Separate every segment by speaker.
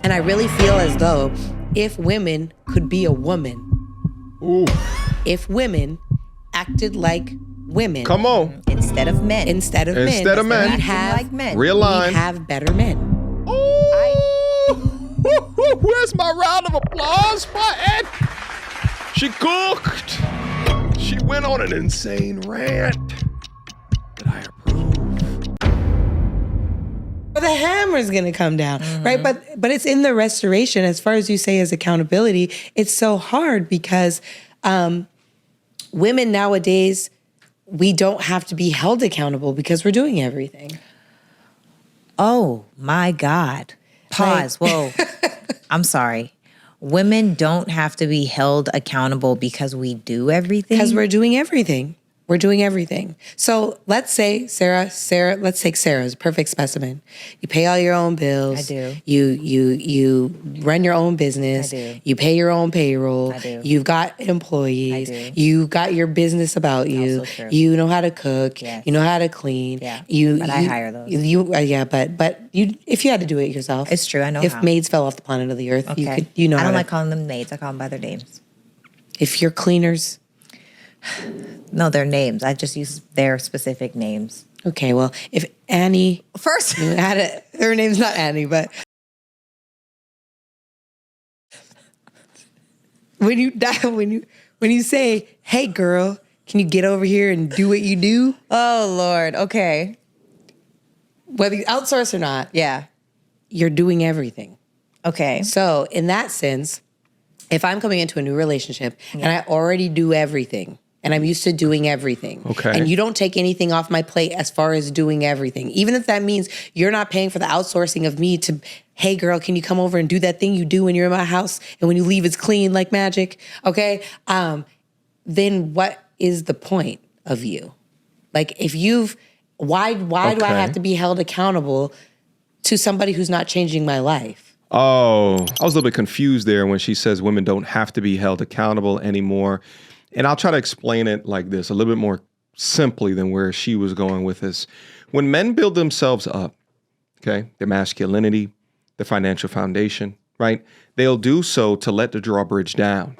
Speaker 1: And I really feel as though if women could be a woman,
Speaker 2: Ooh.
Speaker 1: if women acted like women.
Speaker 2: Come on.
Speaker 3: Instead of men.
Speaker 1: Instead of men.
Speaker 3: We'd
Speaker 1: have,
Speaker 3: like men.
Speaker 2: Realign.
Speaker 1: We'd have better men.
Speaker 2: Where's my round of applause button? She cooked. She went on an insane rant that I approve.
Speaker 1: But the hammer's gonna come down, right? But it's in the restoration. As far as you say as accountability, it's so hard because women nowadays, we don't have to be held accountable because we're doing everything.
Speaker 3: Oh my God. Pause. Whoa. I'm sorry. Women don't have to be held accountable because we do everything?
Speaker 1: Because we're doing everything. We're doing everything. So let's say Sarah, let's take Sarah as a perfect specimen. You pay all your own bills.
Speaker 3: I do.
Speaker 1: You run your own business.
Speaker 3: I do.
Speaker 1: You pay your own payroll.
Speaker 3: I do.
Speaker 1: You've got employees.
Speaker 3: I do.
Speaker 1: You got your business about you.
Speaker 3: Also true.
Speaker 1: You know how to cook.
Speaker 3: Yes.
Speaker 1: You know how to clean.
Speaker 3: Yeah.
Speaker 1: But
Speaker 3: I hire those.
Speaker 1: But you if you had to do it yourself.
Speaker 3: It's true, I know
Speaker 1: If
Speaker 3: how.
Speaker 1: maids fell off the planet of the earth,
Speaker 3: Okay.
Speaker 1: I
Speaker 3: I
Speaker 1: how
Speaker 3: don't
Speaker 1: to-
Speaker 3: like calling them maids. I call them by their names.
Speaker 1: If you're cleaners.
Speaker 3: No, their names. I just use their specific names.
Speaker 1: Okay, well, if Annie
Speaker 3: First,
Speaker 1: her name's not Annie, but when you say, "Hey, girl, can you get over here and do what you do?"
Speaker 3: oh Lord. Okay.
Speaker 1: Whether you outsource or not,
Speaker 3: Yeah.
Speaker 1: you're doing everything.
Speaker 3: Okay.
Speaker 1: So, in that sense, if I'm coming into a new relationship and I already do everything, and I'm used to doing everything.
Speaker 2: Okay.
Speaker 1: And you don't take anything off my plate as far as doing everything. Even if that means you're not paying for the outsourcing of me to, hey girl, can you come over and do that thing you do when you're in my house and when you leave it's clean like magic, okay? Then what is the point of you? Like if why do I have to be held accountable to somebody who's not changing my life?
Speaker 2: Oh, I was a little bit confused there when she says women don't have to be held accountable anymore. And I'll try to explain it like this, a little bit more simply than where she was going with this. When men build themselves up, okay, their masculinity, their financial foundation, right? They'll do so to let the drawbridge down.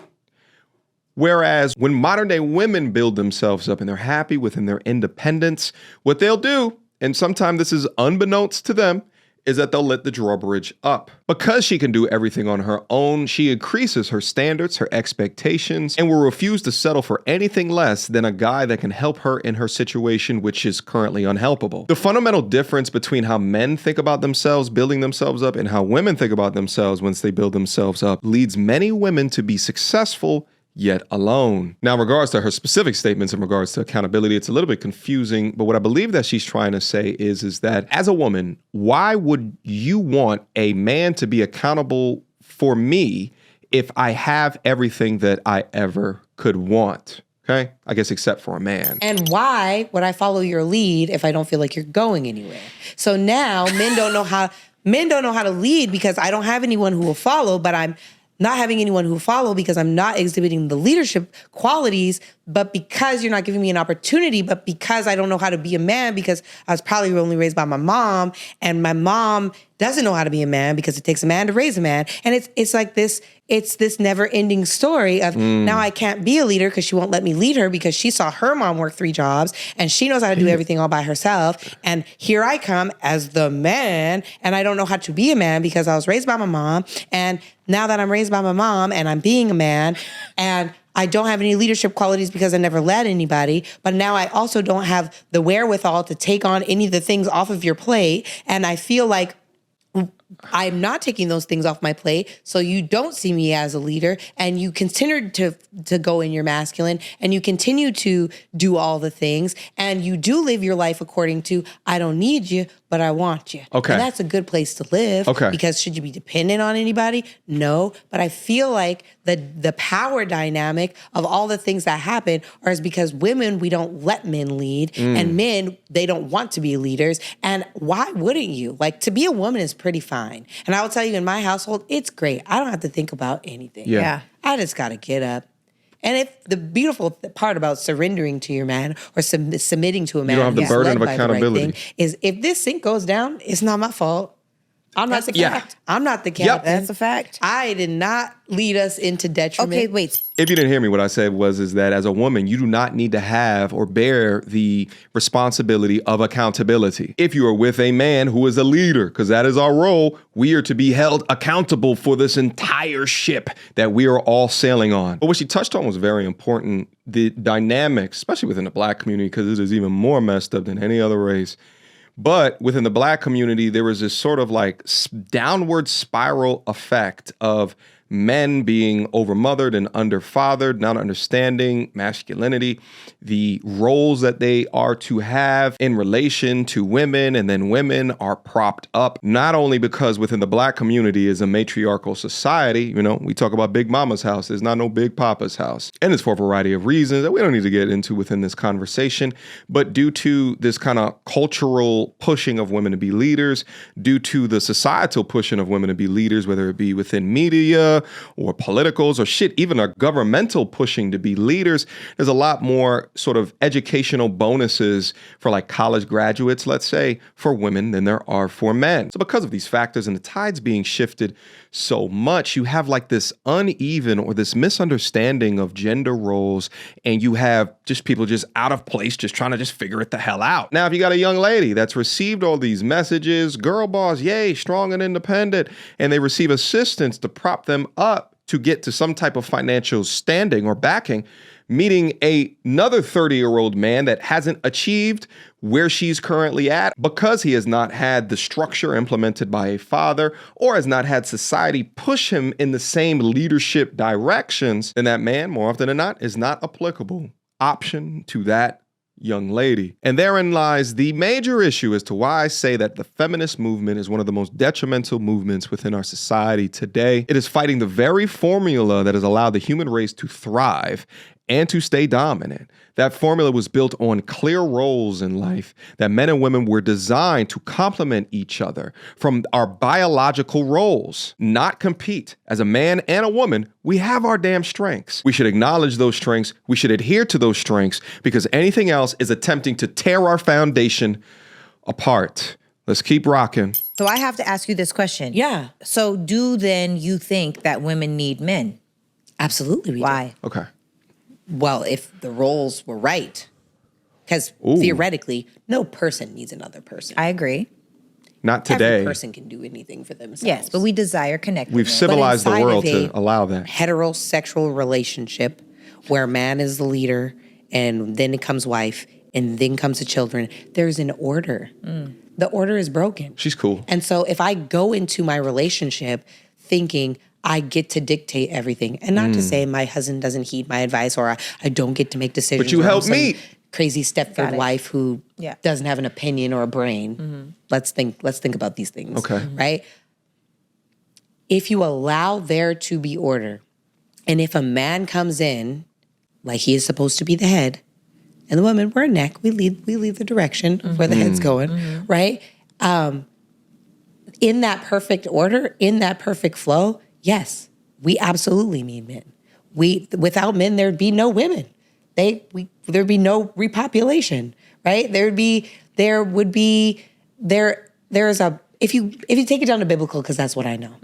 Speaker 2: Whereas when modern day women build themselves up and they're happy within their independence, what they'll do, and sometimes this is unbeknownst to them, is that they'll let the drawbridge up. Because she can do everything on her own, she increases her standards, her expectations, and will refuse to settle for anything less than a guy that can help her in her situation, which is currently unhelpable. The fundamental difference between how men think about themselves building themselves up and how women think about themselves once they build themselves up leads many women to be successful yet alone. Now, in regards to her specific statements in regards to accountability, it's a little bit confusing, but what I believe that she's trying to say is that as a woman, why would you want a man to be accountable for me if I have everything that I ever could want? Okay? I guess except for a man.
Speaker 1: And why would I follow your lead if I don't feel like you're going anywhere? So now men don't know how to lead because I don't have anyone who will follow, but I'm not having anyone who follow because I'm not exhibiting the leadership qualities, but because you're not giving me an opportunity, but because I don't know how to be a man because I was probably only raised by my mom and my mom doesn't know how to be a man because it takes a man to raise a man. And it's like this, it's this never ending story of now I can't be a leader because she won't let me lead her because she saw her mom work 3 jobs and she knows how to do everything all by herself. And here I come as the man and I don't know how to be a man because I was raised by my mom. And now that I'm raised by my mom and I'm being a man and I don't have any leadership qualities because I never led anybody, but now I also don't have the wherewithal to take on any of the things off of your plate. And I feel like I'm not taking those things off my plate, so you don't see me as a leader, and you continue to go in your masculine, and you continue to do all the things, and you do live your life according to, I don't need you, but I want you.
Speaker 2: Okay.
Speaker 1: And that's a good place to live.
Speaker 2: Okay.
Speaker 1: Because should you be dependent on anybody? No. But I feel like the power dynamic of all the things that happen is because women, we don't let men lead, and men, they don't want to be leaders. And why wouldn't you? Like, to be a woman is pretty fine. And I will tell you, in my household, it's great. I don't have to think about anything.
Speaker 2: Yeah.
Speaker 1: I just got to get up. And if the beautiful part about surrendering to your man or submitting to a man
Speaker 2: don't have the
Speaker 1: who's
Speaker 2: burden
Speaker 1: led
Speaker 2: of
Speaker 1: by the right
Speaker 2: accountability.
Speaker 1: thing is if this sink goes down, it's not my fault. I'm not the captain. I'm not the captain.
Speaker 2: Yep.
Speaker 3: That's a fact.
Speaker 1: I did not lead us into detriment.
Speaker 3: Okay, wait.
Speaker 2: If you didn't hear me, what I said is that as a woman, you do not need to have or bear the responsibility of accountability. If you are with a man who is a leader, because that is our role, we are to be held accountable for this entire ship that we are all sailing on. But what she touched on was very important. The dynamics, especially within the Black community, because it is even more messed up than any other race. But within the Black community, there was this sort of like downward spiral effect of men being overmothered and underfathered, not understanding masculinity, the roles that they are to have in relation to women, and then women are propped up, not only because within the Black community is a matriarchal society, you know, we talk about Big Mama's house, there's not no Big Papa's house. And it's for a variety of reasons that we don't need to get into within this conversation, but due to this kind of cultural pushing of women to be leaders, due to the societal pushing of women to be leaders, whether it be within media, or politicals, or shit, even a governmental pushing to be leaders, there's a lot more sort of educational bonuses for like college graduates, let's say, for women than there are for men. So because of these factors and the tides being shifted so much, you have like this uneven or this misunderstanding of gender roles, and you have just people just out of place, just trying to just figure it the hell out. Now, if you got a young lady that's received all these messages, girl boss, yay, strong and independent, and they receive assistance to prop them up to get to some type of financial standing or backing, meeting another 30-year-old man that hasn't achieved where she's currently at because he has not had the structure implemented by a father or has not had society push him in the same leadership directions, then that man, more often than not, is not applicable option to that young lady. And therein lies the major issue as to why I say that the feminist movement is one of the most detrimental movements within our society today. It is fighting the very formula that has allowed the human race to thrive and to stay dominant. That formula was built on clear roles in life, that men and women were designed to complement each other from our biological roles, not compete. As a man and a woman, we have our damn strengths. We should acknowledge those strengths. We should adhere to those strengths, because anything else is attempting to tear our foundation apart. Let's keep rocking.
Speaker 3: So I have to ask you this question.
Speaker 1: Yeah.
Speaker 3: So do then you think that women need men?
Speaker 1: Absolutely. We
Speaker 3: Why?
Speaker 2: Okay.
Speaker 1: Well, if the roles were right. Because theoretically, no person needs another person.
Speaker 3: I agree.
Speaker 2: Not today.
Speaker 1: Every person can do anything for themselves.
Speaker 3: Yes, but we desire connectedness.
Speaker 2: We've civilized the
Speaker 1: inside
Speaker 2: world
Speaker 1: of a
Speaker 2: to allow that.
Speaker 1: Heterosexual relationship where man is the leader and then it comes wife and then comes the children. There's an order. The order is broken.
Speaker 2: She's cool.
Speaker 1: And so if I go into my relationship thinking I get to dictate everything, and not to say my husband doesn't heed my advice or I don't get to make decisions.
Speaker 2: But you
Speaker 1: or I'm
Speaker 2: help
Speaker 1: some
Speaker 2: me.
Speaker 1: Crazy Stepford wife who doesn't have an opinion or a brain. Let's think about these things.
Speaker 2: Okay.
Speaker 1: Right? If you allow there to be order, and if a man comes in like he is supposed to be the head, and the woman, we're a neck, we lead the direction of where the head's going, right? In that perfect order, in that perfect flow, yes, we absolutely need men. Without men, there'd be no women. There'd be no repopulation, right? There's a, if you take it down to biblical, because that's what I know.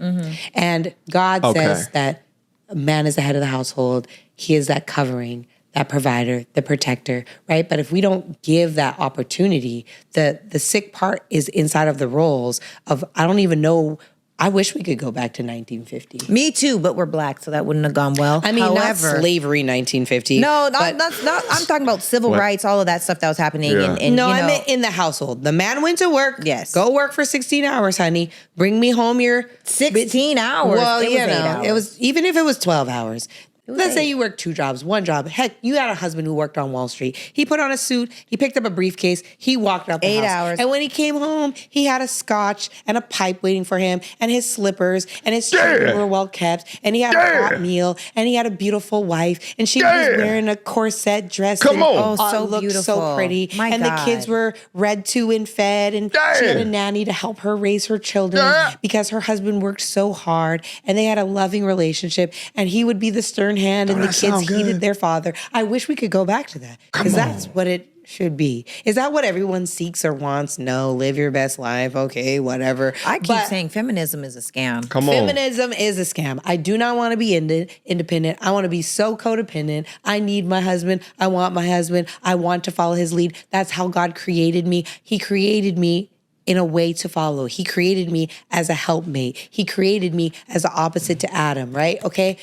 Speaker 1: And God says that a man is the head of the household. He is that covering, that provider, the protector, right? But if we don't give that opportunity, the sick part is inside of the roles of, I don't even know. I wish we could go back to 1950.
Speaker 3: Me too, but we're black, so that wouldn't have gone well.
Speaker 1: I mean, not slavery 1950.
Speaker 3: No, that's not. I'm talking about civil rights, all of that stuff that was happening.
Speaker 2: Yeah.
Speaker 3: And
Speaker 1: no,
Speaker 3: you know,
Speaker 1: I meant in the household. The man went to work.
Speaker 3: Yes.
Speaker 1: Go work for 16 hours, honey. Bring me home your
Speaker 3: 16 hours.
Speaker 1: Well,
Speaker 3: it was 8 hours.
Speaker 1: It was, even if it was 12 hours. Let's say you worked 2 jobs, 1 job. Heck, you had a husband who worked on Wall Street. He put on a suit, he picked up a briefcase, he walked out the
Speaker 3: 8
Speaker 1: house.
Speaker 3: hours.
Speaker 1: And when he came home, he had a scotch and a pipe waiting for him, and his slippers, and his children were well kept, and he had a hot meal, and he had a beautiful wife, and she was wearing a corset dress.
Speaker 2: Come on.
Speaker 3: Oh, so
Speaker 1: looked
Speaker 3: beautiful.
Speaker 1: so pretty.
Speaker 3: My
Speaker 1: and
Speaker 3: God.
Speaker 1: the kids were read to and fed, and she had a nanny to help her raise her children because her husband worked so hard, and they had a loving relationship, and he would be the stern hand, and the kids heeded their father. I wish we could go back to that, because that's what it should be. Is that what everyone seeks or wants? No, live your best life. Okay, whatever.
Speaker 3: I keep saying feminism is a scam.
Speaker 2: Come on.
Speaker 1: Feminism is a scam. I do not want to be independent. I want to be so codependent. I need my husband. I want my husband. I want to follow his lead. That's how God created me. He created me in a way to follow. He created me as a helpmate. He created me as the opposite to Adam, right? Okay?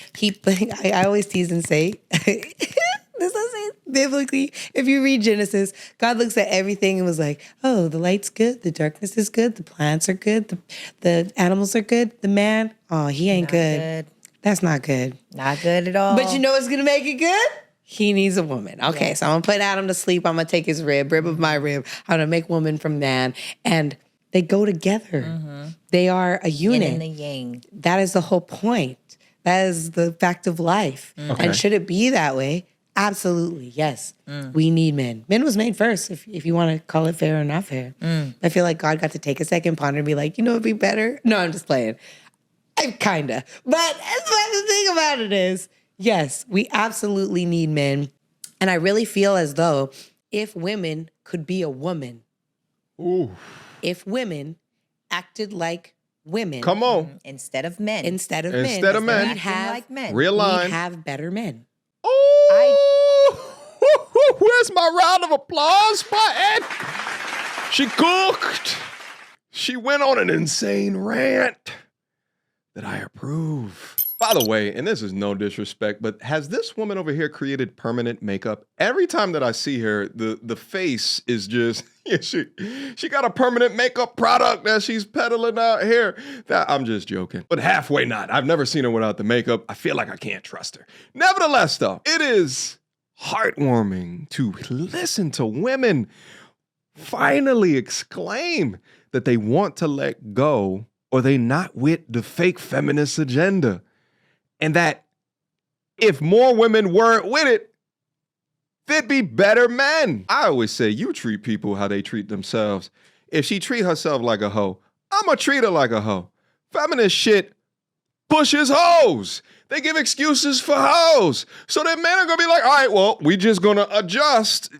Speaker 1: I always tease and say, this is it. Biblically, if you read Genesis, God looks at everything and was like, oh, the light's good, the darkness is good, the plants are good, the animals are good, the man, oh, he ain't good. That's not good.
Speaker 3: Not good at all.
Speaker 1: But you know what's going to make it good? He needs a woman. Okay, so I'm going to put Adam to sleep. I'm going to take his rib of my rib. I'm going to make woman from man. And they go together. They are a unit.
Speaker 3: Yin and the yang.
Speaker 1: That is the whole point. That is the fact of life.
Speaker 2: Okay.
Speaker 1: And should it be that way? Absolutely, yes. We need men. Men was made first, if you want to call it fair or not fair. I feel like God got to take a second, ponder, and be like, you know, it'd be better. No, I'm just playing. I kinda. But the thing about it is, yes, we absolutely need men. And I really feel as though if women could be a woman, if women acted like women,
Speaker 2: Come on.
Speaker 3: Instead of men.
Speaker 1: instead of
Speaker 2: Instead
Speaker 1: men,
Speaker 2: of men.
Speaker 1: we'd have,
Speaker 3: like men.
Speaker 2: Real line.
Speaker 1: we'd have better men.
Speaker 2: Oh, where's my round of applause button? She cooked. She went on an insane rant that I approve. By the way, and this is no disrespect, but has this woman over here created permanent makeup? Every time that I see her, the face is just, she got a permanent makeup product that she's peddling out here. I'm just joking, but halfway not. I've never seen her without the makeup. I feel like I can't trust her. Nevertheless, though, it is heartwarming to listen to women finally exclaim that they want to let go or they not with the fake feminist agenda. And that if more women weren't with it, there'd be better men. I always say, you treat people how they treat themselves. If she treat herself like a hoe, I'ma treat her like a hoe. Feminist shit pushes hoes. They give excuses for hoes. So then men are gonna be like, all right, well, we just gonna adjust.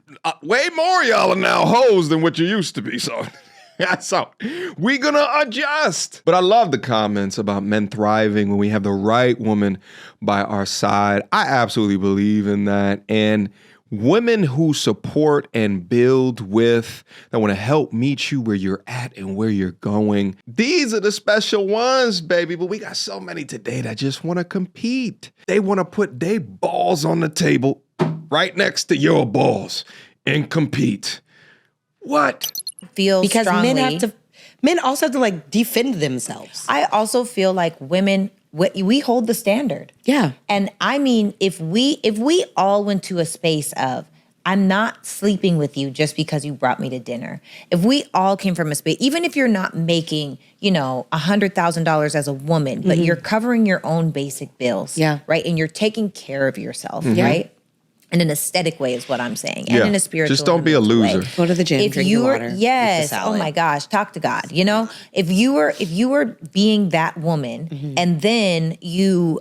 Speaker 2: Way more y'all are now hoes than what you used to be, so... So we gonna adjust. But I love the comments about men thriving when we have the right woman by our side. I absolutely believe in that. And women who support and build with, that want to help meet you where you're at and where you're going. These are the special ones, baby. But we got so many today that just want to compete. They want to put their balls on the table right next to your balls and compete. What?
Speaker 3: Feel
Speaker 1: Because
Speaker 3: strongly.
Speaker 1: men also have to like defend themselves.
Speaker 3: I also feel like women, we hold the standard.
Speaker 1: Yeah.
Speaker 3: And I mean, if we all went to a space of, I'm not sleeping with you just because you brought me to dinner. If we all came from a space, even if you're not making, $100,000 as a woman, but you're covering your own basic bills, right? And you're taking care of yourself, right? In an aesthetic way is what I'm saying. And in a spiritual
Speaker 2: Just don't be a
Speaker 3: way.
Speaker 2: loser.
Speaker 1: Go to the gym, drink your water.
Speaker 3: Yes.
Speaker 1: eat the salad.
Speaker 3: Oh my gosh. Talk to God. If you were being that woman and then you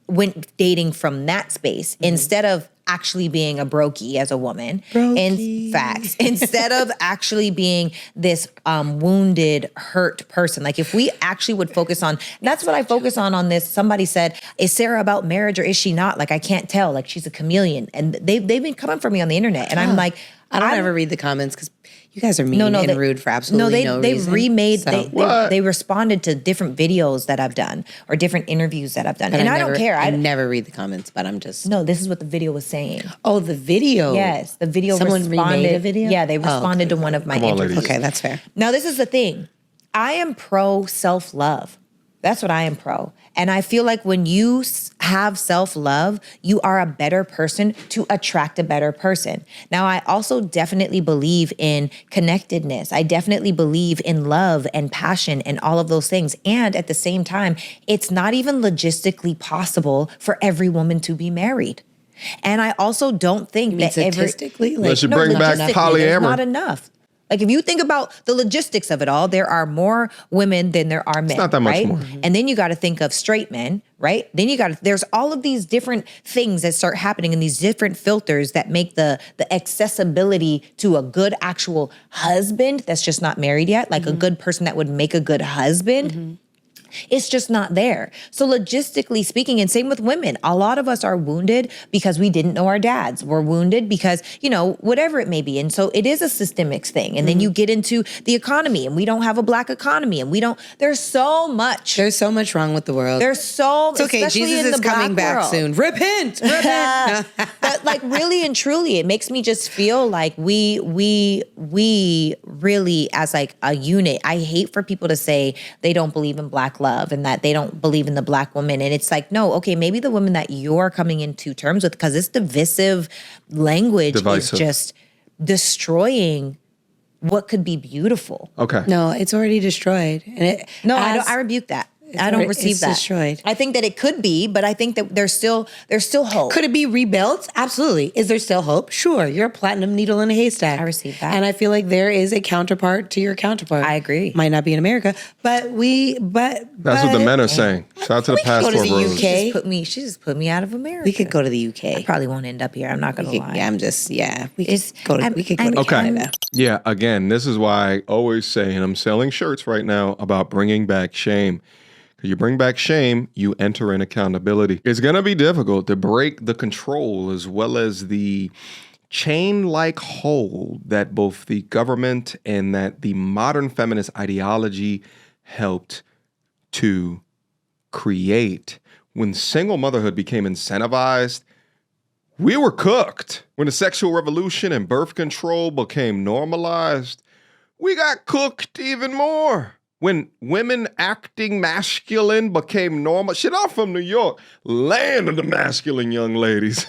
Speaker 3: went dating from that space instead of actually being a brokey as a woman. In facts. Instead of actually being this wounded, hurt person. Like if we actually would focus on, that's what I focus on this. Somebody said, is Sarah about marriage or is she not? Like I can't tell. Like she's a chameleon. And they've been coming for me on the internet. And I'm like,
Speaker 1: I don't ever read the comments because you guys are mean and rude for absolutely no reason.
Speaker 3: They remade,
Speaker 1: So.
Speaker 3: they responded to different videos that I've done or different interviews that I've done. And I don't care.
Speaker 1: I never read the comments, but I'm just...
Speaker 3: No, this is what the video was saying.
Speaker 1: Oh, the video.
Speaker 3: Yes, the video
Speaker 1: Someone remade a video?
Speaker 3: Yeah, they responded to one of my interviews.
Speaker 1: Okay, that's fair.
Speaker 3: Now, this is the thing. I am pro self-love. That's what I am pro. And I feel like when you have self-love, you are a better person to attract a better person. Now, I also definitely believe in connectedness. I definitely believe in love and passion and all of those things. And at the same time, it's not even logistically possible for every woman to be married. And I also don't think that
Speaker 1: statistically,
Speaker 2: Unless you bring back
Speaker 3: logistically,
Speaker 2: polyamory.
Speaker 3: there's not enough. Like if you think about the logistics of it all, there are more women than there are men. It's
Speaker 2: not that much
Speaker 3: right?
Speaker 2: more.
Speaker 3: And then you got to think of straight men, right? Then there's all of these different things that start happening and these different filters that make the accessibility to a good actual husband that's just not married yet, like a good person that would make a good husband. It's just not there. So logistically speaking, and same with women, a lot of us are wounded because we didn't know our dads. We're wounded because, whatever it may be. And so it is a systemic thing. And then you get into the economy and we don't have a black economy and there's so much.
Speaker 1: There's so much wrong with the world.
Speaker 3: It's
Speaker 1: okay. Jesus is coming back soon. Repent.
Speaker 3: But like really and truly, it makes me just feel like we really as like a unit. I hate for people to say they don't believe in black love and that they don't believe in the black woman. And it's like, no, okay, maybe the woman that you're coming into terms with, because this divisive language is just destroying what could be there's
Speaker 2: Okay.
Speaker 1: No, it's already destroyed.
Speaker 3: I rebuke that. I don't receive that.
Speaker 1: Destroyed.
Speaker 3: I think that it could be, but I think that there's still hope.
Speaker 1: Could it be rebuilt? Absolutely. Is there still hope? Sure. You're a platinum needle in a haystack.
Speaker 3: I receive that.
Speaker 1: And I feel like there is a counterpart to your counterpart.
Speaker 3: I agree.
Speaker 1: Might not be in America, but
Speaker 2: That's what the men are saying. Shout out to the pastor
Speaker 1: go to the
Speaker 2: bros.
Speaker 1: UK.
Speaker 3: She just put me out of America.
Speaker 1: we could go to the UK.
Speaker 3: I probably won't end up here. I'm not gonna lie.
Speaker 1: Yeah, we could go to
Speaker 2: Okay.
Speaker 1: Canada.
Speaker 2: Yeah, again, this is why I always say, and I'm selling shirts right now about bringing back shame. Because you bring back shame, you enter in accountability. It's going to be difficult to break the control as well as the chain-like hold that both the government and that the modern feminist ideology helped to create. When single motherhood became incentivized, we were cooked. When the sexual revolution and birth control became normalized, we got cooked even more. When women acting masculine became normal. Shit, I'm from New York, land of the masculine young ladies.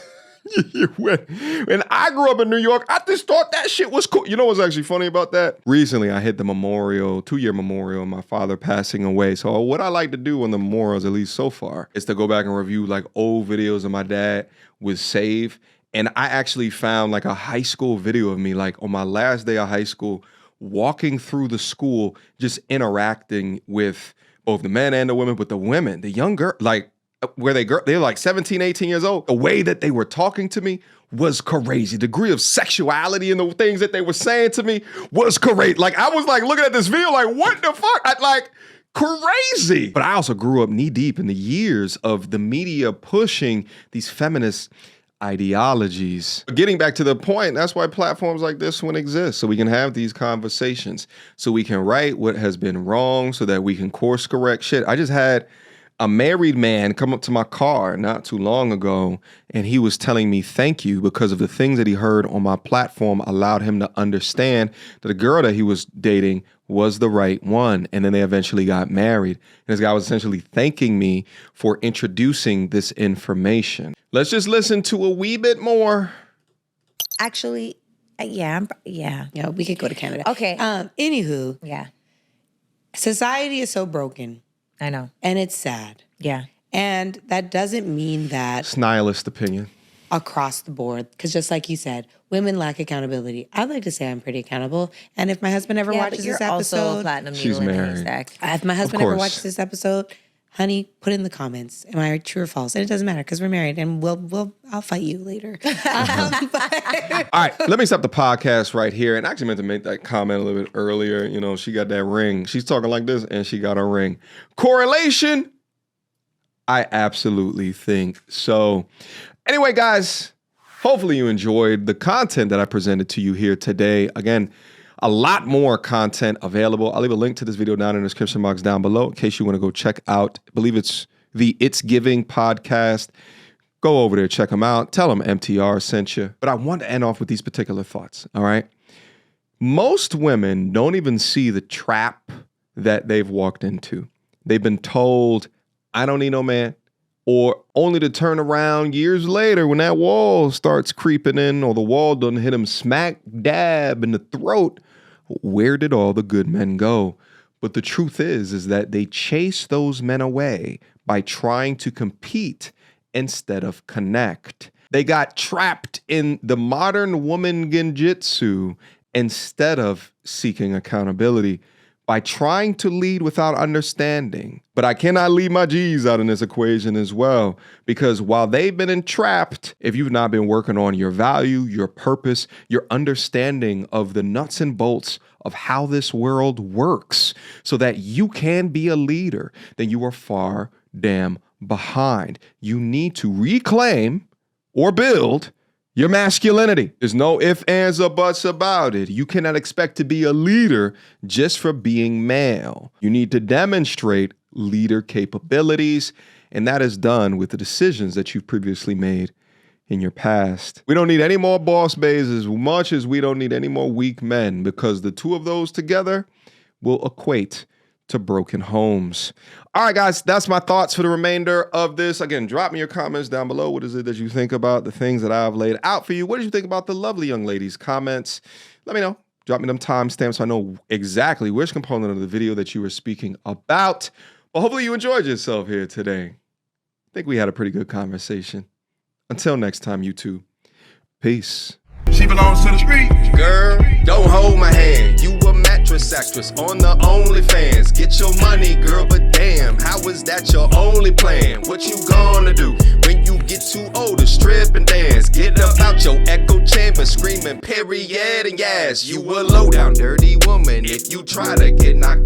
Speaker 2: When I grew up in New York, I just thought that shit was cool. You know what's actually funny about that? Recently, I hit the 2-year memorial of my father passing away. So what I like to do on the memorials, at least so far, is to go back and review like old videos of my dad with Save. And I actually found like a high school video of me, like on my last day of high school, walking through the school, just interacting with both the men and the women, but the women, the young girl, like they're like 17, 18 years old. The way that they were talking to me was crazy. The degree of sexuality and the things that they were saying to me was crazy. Like I was like looking at this video like, what the fuck? Crazy. But I also grew up knee deep in the years of the media pushing these feminist ideologies. Getting back to the point, that's why platforms like this one exist, so we can have these conversations, so we can right what has been wrong, so that we can course correct shit. I just had a married man come up to my car not too long ago, and he was telling me thank you because of the things that he heard on my platform allowed him to understand that the girl that he was dating was the right one. And then they eventually got married. And this guy was essentially thanking me for introducing this information. Let's just listen to a wee bit more.
Speaker 3: Actually, yeah.
Speaker 1: Yeah, we could go to Canada.
Speaker 3: Okay.
Speaker 1: Anywho,
Speaker 3: Yeah,
Speaker 1: society is so broken.
Speaker 3: I know.
Speaker 1: And it's sad.
Speaker 3: Yeah.
Speaker 1: And that doesn't mean that
Speaker 2: It's nihilist opinion.
Speaker 1: across the board, because just like you said, women lack accountability. I'd like to say I'm pretty accountable. And if my husband ever watches this
Speaker 3: also a
Speaker 1: episode,
Speaker 3: platinum
Speaker 2: She's
Speaker 3: needle in a
Speaker 2: married.
Speaker 3: haystack.
Speaker 1: if my husband ever
Speaker 2: course.
Speaker 1: watches this episode, honey, put in the comments. Am I true or false? And it doesn't matter because we're married, and I'll fight you later.
Speaker 2: All right, let me stop the podcast right here. And I actually meant to make that comment a little bit earlier. You know, she got that ring. She's talking like this, and she got a ring. Correlation? I absolutely think so. Anyway, guys, hopefully you enjoyed the content that I presented to you here today. Again, a lot more content available. I'll leave a link to this video down in the description box down below in case you want to go check out, I believe it's the It's Giving podcast. Go over there, check them out. Tell them MTR sent you. But I want to end off with these particular thoughts, all right? Most women don't even see the trap that they've walked into. They've been told, I don't need no man, or only to turn around years later when that wall starts creeping in or the wall doesn't hit them smack dab in the throat. Where did all the good men go? But the truth is that they chase those men away by trying to compete instead of connect. They got trapped in the modern woman genjutsu instead of seeking accountability by trying to lead without understanding. But I cannot leave my G's out in this equation as well, because while they've been entrapped, if you've not been working on your value, your purpose, your understanding of the nuts and bolts of how this world works so that you can be a leader, then you are far damn behind. You need to reclaim or build your masculinity. There's no ifs, ands, or buts about it. You cannot expect to be a leader just for being male. You need to demonstrate leader capabilities, and that is done with the decisions that you've previously made in your past. We don't need any more boss bays as much as we don't need any more weak men, because the two of those together will equate to broken homes. All right, guys, that's my thoughts for the remainder of this. Again, drop me your comments down below. What is it that you think about the things that I've laid out for you? What did you think about the lovely young lady's comments? Let me know. Drop me them timestamps so I know exactly which component of the video that you were speaking about. Well, hopefully you enjoyed yourself here today. I think we had a pretty good conversation. Until next time, YouTube. Peace.
Speaker 4: She belongs to the street.
Speaker 5: Girl, don't hold my hand. You a mattress actress on the OnlyFans. Get your money, girl, but damn, how is that your only plan? What you gonna do when you get too old to strip and dance? Get up out your echo chamber screaming period and yes. You a low down dirty woman if you try to get knocked